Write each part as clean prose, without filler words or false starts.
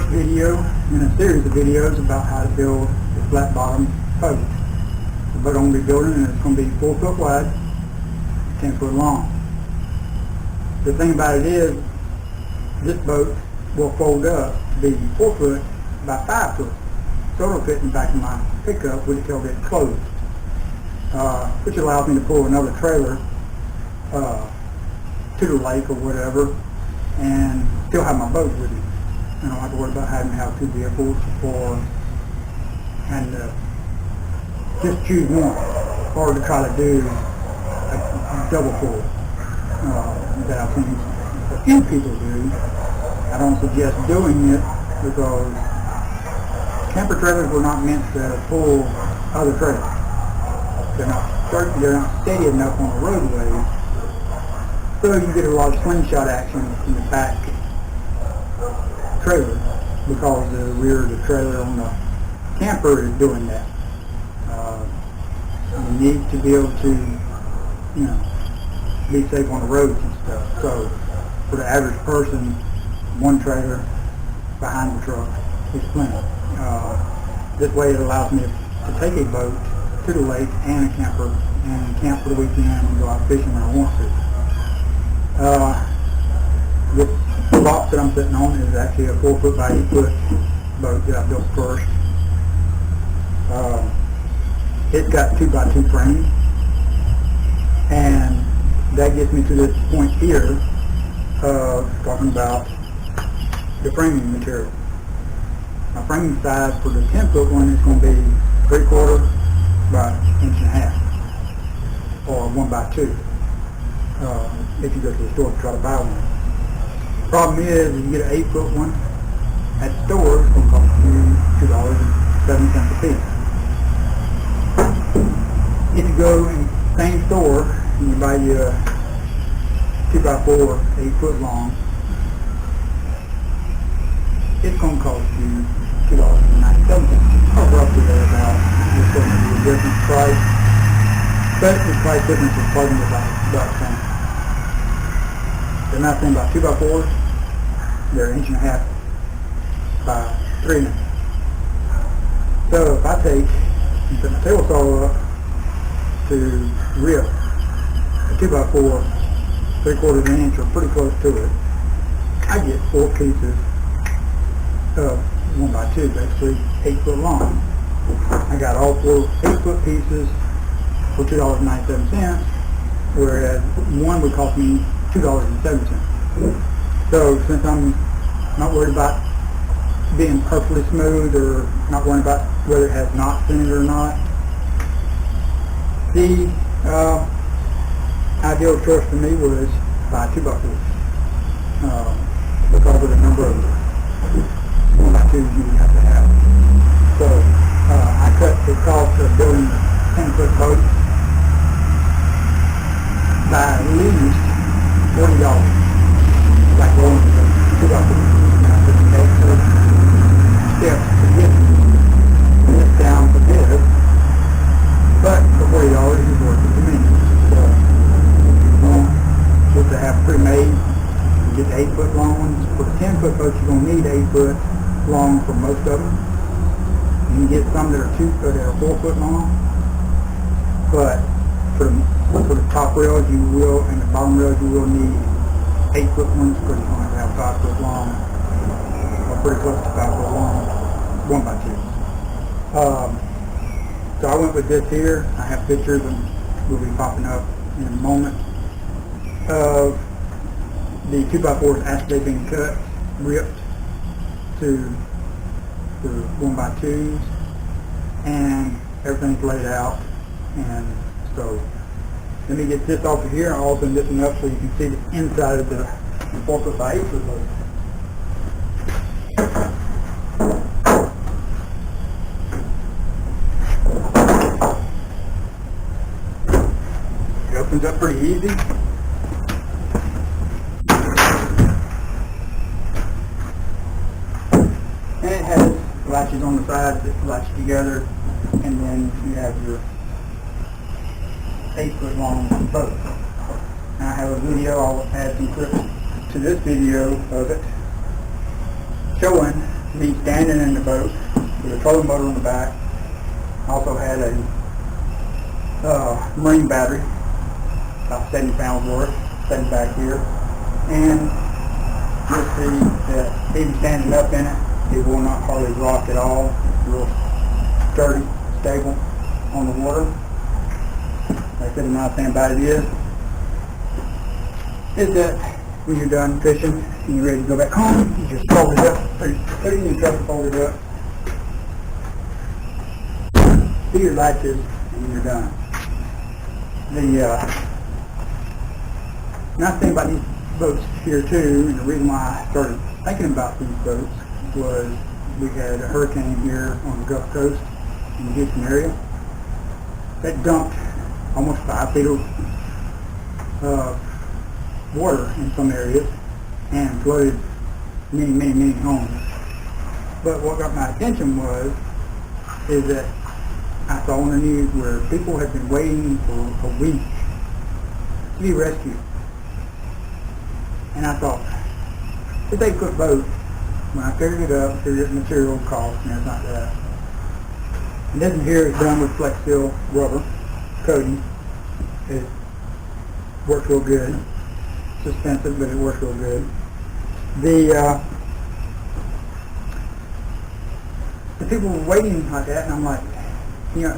video in a series of videos about how to build a flat bottom boat. The boat I'm going to be building, and it's going to be 4 foot wide, 10 foot long. The thing about it is, this boat will fold up to be 4 foot by 5 foot. So it'll fit in the back of my pickup with the tailgate closed, which allows me to pull another trailer to the lake or whatever and still have my boat with me. I don't have to worry about having to have 2 vehicles and just choose one, or to try to do a double pull that I've seen a few people do. I don't suggest doing it because camper trailers were not meant to pull other trailers. They're not steady enough on the roadway, so you get a lot of slingshot action in the back trailer because the rear of the trailer on the camper is doing that. You need to be able to, be safe on the roads and stuff. So for the average person, one trailer behind the truck is plenty. This way it allows me to take a boat to the lake and a camper and camp for the weekend and go out fishing when I want to. This box that I'm sitting on is actually a 4 foot by 8 foot boat that I built first. It's got 2 by 2 frames, and that gets me to this point here of talking about the framing material. My framing size for the 10 foot one is going to be 3/4 by 1.5 inches, or 1 by 2. If you go to the store to try to buy one. The problem is, if you get an 8 foot one at the store, it's going to cost you $2.07 a piece. If you go in the same store and you buy you a 2 by 4, 8 foot long, it's going to cost you $2.97, or roughly thereabout. It's going to be a different price, but the price difference is probably about the same. They're not saying about 2 by 4s, they're 1.5 by 3 inches. So if I take and put my table saw up to rip a 2 by 4, 3/4 inch or pretty close to it, I get 4 pieces of 1 by 2, basically 8 foot long. I got all 4 8 foot pieces for $2.97, whereas one would cost me $2.07. So since I'm not worried about being perfectly smooth or not worried about whether it has knots in it or not, the ideal choice for me was buy 2 by 4, because of the number of 1 by 2s you would have to have. So I cut the cost of building a 10 foot boat by at least $40, like going to 2 by 4. And I took the extra steps to get this down to this, but for $40 is worth it to me. So if you want just to have pre-made, you get the 8 foot long ones. For the 10 foot boats, you're going to need 8 foot long for most of them. You can get some that are 4 foot long, but for the top rails you will, and the bottom rails you will need 8 foot ones, because you're going to have 5 foot long, or pretty close to 5 foot long, 1 by 2. So I went with this here. I have pictures and will be popping up in a moment of the 2 by 4s after they've been cut, ripped to the 1 by 2s, and everything's laid out. And so let me get this off of here. I'll open this one up so you can see the inside of the 4 foot by 8 foot boat. It opens up pretty easy. And it has latches on the sides that latch together, and then you have your 8 foot long boat. And I have a video, I'll add some clips to this video of it, showing me standing in the boat with a trolling motor on the back. I also had a marine battery, about 70 pounds worth, sitting back here. And you'll see that even standing up in it, it will not hardly rock at all. It's real sturdy, stable on the water. Like I said, the nice thing about it is that when you're done fishing and you're ready to go back home, you just fold it up, put it in your truck and fold it up. Do your latches and you're done. The nice thing about these boats here too, and the reason why I started thinking about these boats was we had a hurricane here on the Gulf Coast in the Houston area that dumped almost 5 feet of water in some areas and flooded many homes. But what got my attention is that I saw on the news where people had been waiting for a week to be rescued. And I thought, this 8-foot boat, when I figured it up, figured the material cost and everything like that. And this one here is done with Flex Seal rubber coating. It works real good. It's expensive, but it works real good. The people were waiting like that, and I'm like, you know,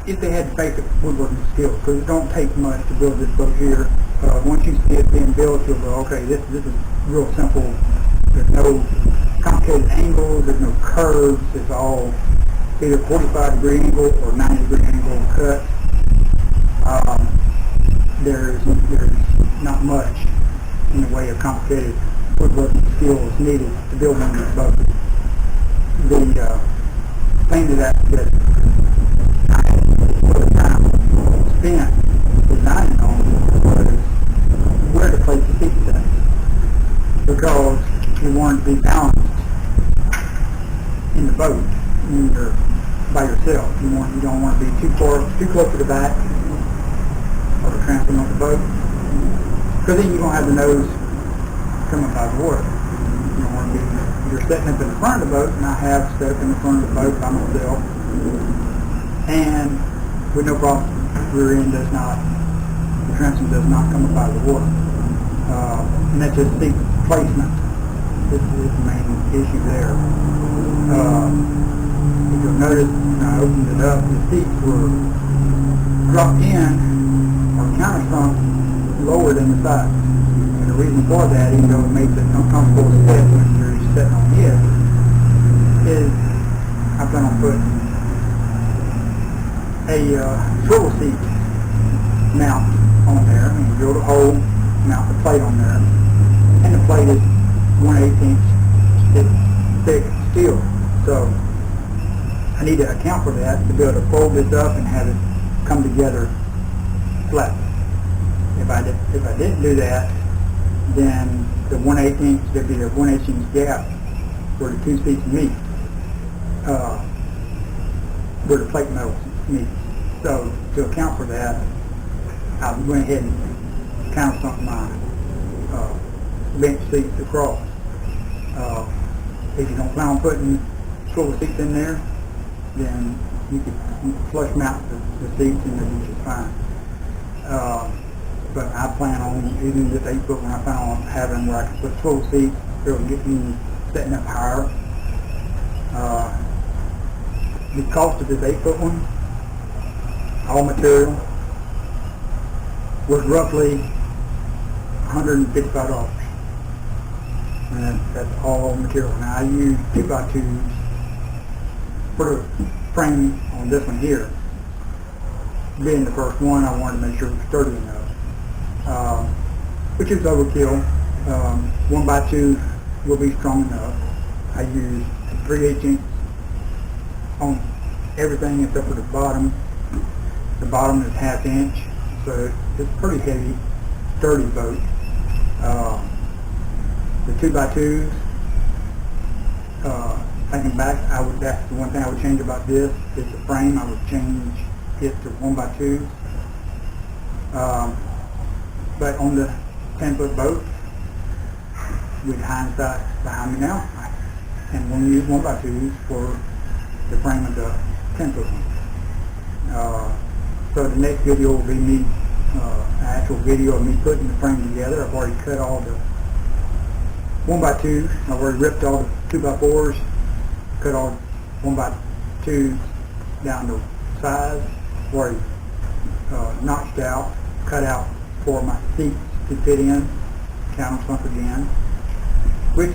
if they had basic woodworking skills, because it don't take much to build this boat here. Once you see it being built, you'll go, okay, this is real simple. There's no complicated angles, there's no curves. It's all either 45-degree angle or 90-degree angle cut. There's not much in the way of complicated woodworking skills needed to build one of these boats. The thing that I had for the time spent designing on was where to place the seat things, because you want to be balanced in the boat when you're by yourself. You don't want to be too close to the back of the transom of the boat, because then you're going to have the nose coming by the water. You don't want to be, you're sitting up in the front of the boat, and I have set up in the front of the boat by myself, and with no problem, rear end does not, the transom does not come up by the water. And that's just seat placement. This is the main issue there. If you'll notice, when I opened it up, the seats were dropped in or countersunk lower than the sides. And the reason for that, even though it makes it uncomfortable to sit when you're sitting on it, is I plan on putting a swivel seat mount on there, and drill a hole, mount the plate on there, and the plate is 1/18 thick steel. So I need to account for that to be able to fold this up and have it come together flat. If I didn't do that, then the 1/18 there'd be a 1/18 gap where the two seats meet, where the plate metals meet. So to account for that, I went ahead and countersunk my bench seats across. If you don't plan on putting swivel seats in there, then you could flush mount the seats and it'll be just fine. But I plan on using this 8-foot one. I plan on having where I can put swivel seats, it'll get me setting up higher. The cost of this 8-foot one, all material, was roughly $155. And that's all material. Now I use 2x2s for the frame on this one here. Being the first one, I wanted to make sure it was sturdy enough, which is overkill. 1x2 will be strong enough. I use 3/8" on everything except for the bottom. The bottom is 1/2 inch, so it's pretty heavy, sturdy boat. The 2x2s, thinking back, that's the one thing I would change about this, is the frame. I would change it to 1x2s. But on the 10-foot boat, with hindsight behind me now, and we'll use 1x2s for the frame of the 10-foot one. So the next video will be me, an actual video of me putting the frame together. I've already cut all the 1x2s. I've already ripped all the 2x4s, cut all 1x2s down to size. I've already notched out, cut out for my seats to fit in, counter sunk again, which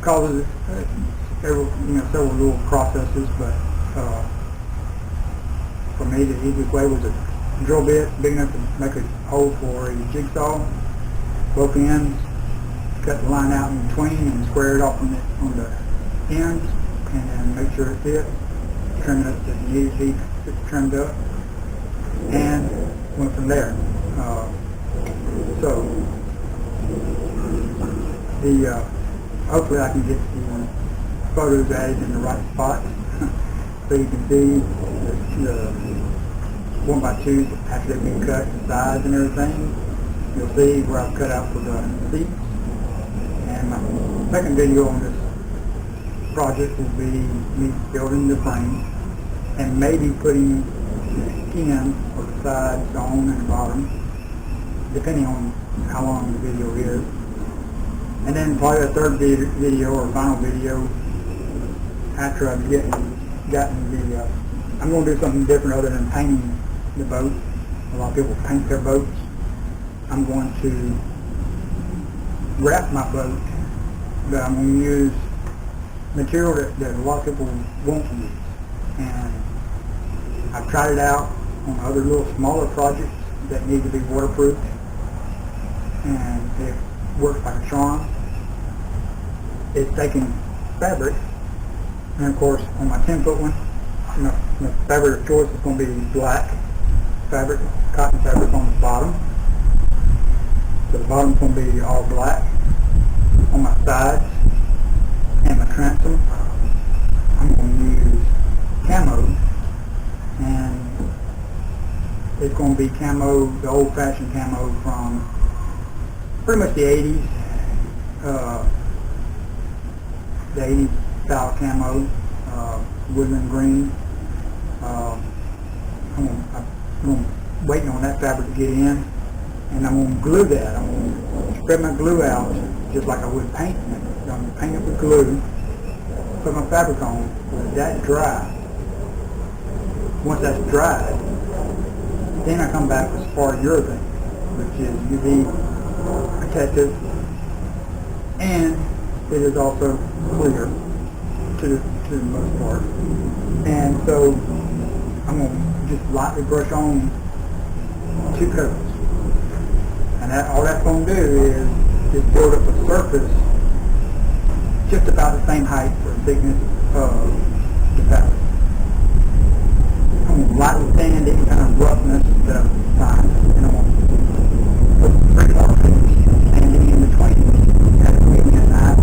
causes several little processes, but for me the easiest way was a drill bit big enough to make a hole for a jigsaw, both ends, cut the line out in between and square it off on the ends, and then make sure it fits, trim it up to the needed to be trimmed up, and went from there. So hopefully I can get the photos added in the right spot so you can see the 1x2s after they've been cut, the size and everything. You'll see where I've cut out for the seats. And my second video on this project will be me building the frame and maybe putting the skin or the sides on and the bottom, depending on how long the video is. And then probably a third video or final video after I've gotten the, I'm going to do something different other than painting the boat. A lot of people paint their boats. I'm going to wrap my boat, but I'm going to use material that a lot of people won't use. And I've tried it out on other little smaller projects that need to be waterproof, and it works like a charm. It's taking fabric, and of course on my 10-foot one, the fabric of choice is going to be black fabric, cotton fabric on the bottom. So the bottom's going to be all black. On my sides and my transom, I'm going to use camo, and it's going to be camo, the old-fashioned camo from pretty much the 80s, the 80s style camo, woodland green. I'm waiting on that fabric to get in, and I'm going to glue that. I'm going to spread my glue out just like I would paint it. I'm going to paint it with glue, put my fabric on, let that dry. Once that's dried, then I come back with spar urethane, which is UV protective, and it is also clear to the most part. And so I'm going to just lightly brush on 2 coats. And all that's going to do is just build up a surface just about the same height or thickness of the fabric. I'm going to lightly sand any kind of roughness that I find, and I'm going to put pretty hard finish sanding in between. That's going to give me a nice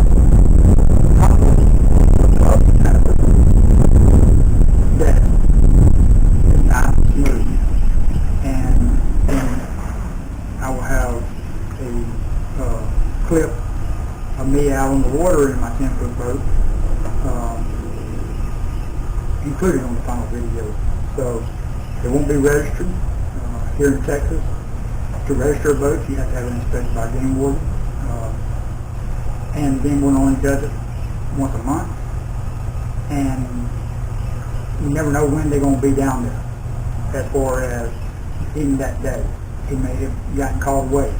that is nice and smooth. And then I will have a clip of me out on the water in my 10-foot boat, included on the final video. So it won't be registered here in Texas. To register a boat, you have to have it inspected by a game warden. And the game warden only does it once a month. And you never know when they're going to be down there, as far as even that day. He may have gotten called away.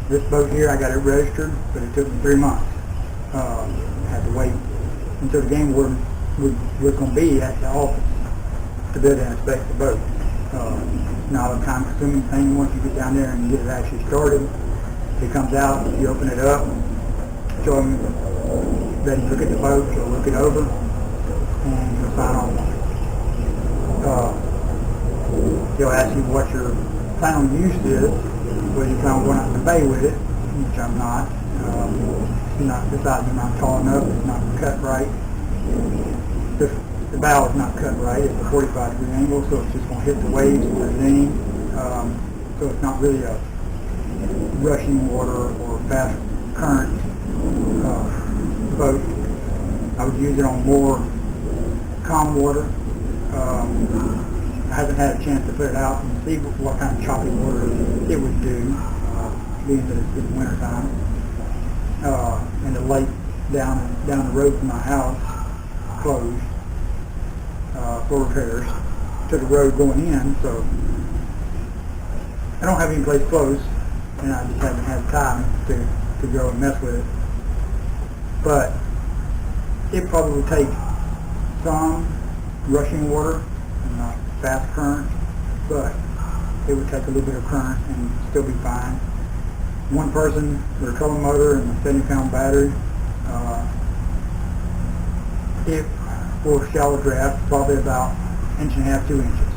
This boat here, I got it registered, but it took me 3 months. I had to wait until the game warden was going to be at the office to be able to inspect the boat. It's not a time-consuming thing. Once you get down there and get it actually started, it comes out, you open it up, show them, ready to look at the boat, he'll look it over, and he'll sign off on it. He'll ask you what your plan on use is, whether you plan on going out in the bay with it, which I'm not. The sides are not tall enough, it's not cut right. The bow is not cut right, it's a 45-degree angle, so it's just going to hit the waves with the dinghy. So it's not really a rushing water or fast current boat. I would use it on more calm water. I haven't had a chance to put it out and see what kind of choppy water it would do, being that it's winter time. And the lake down the road from my house closed for repairs to the road going in, so I don't have any place close, and I just haven't had time to go and mess with it. But it probably would take some rushing water, not fast current, but it would take a little bit of current and still be fine. One person with a trolling motor and a 70-pound battery, if for shallow draft, probably about 1.5 to 2 inches,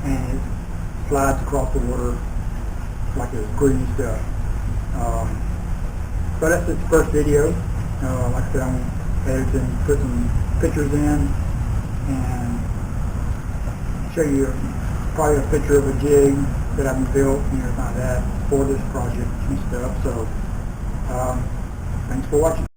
and it slides across the water like it's green stuff. So that's the first video. Like I said, I'm editing and put some pictures in and show you probably a picture of a jig that I've built and everything like that for this project and stuff. So thanks for watching.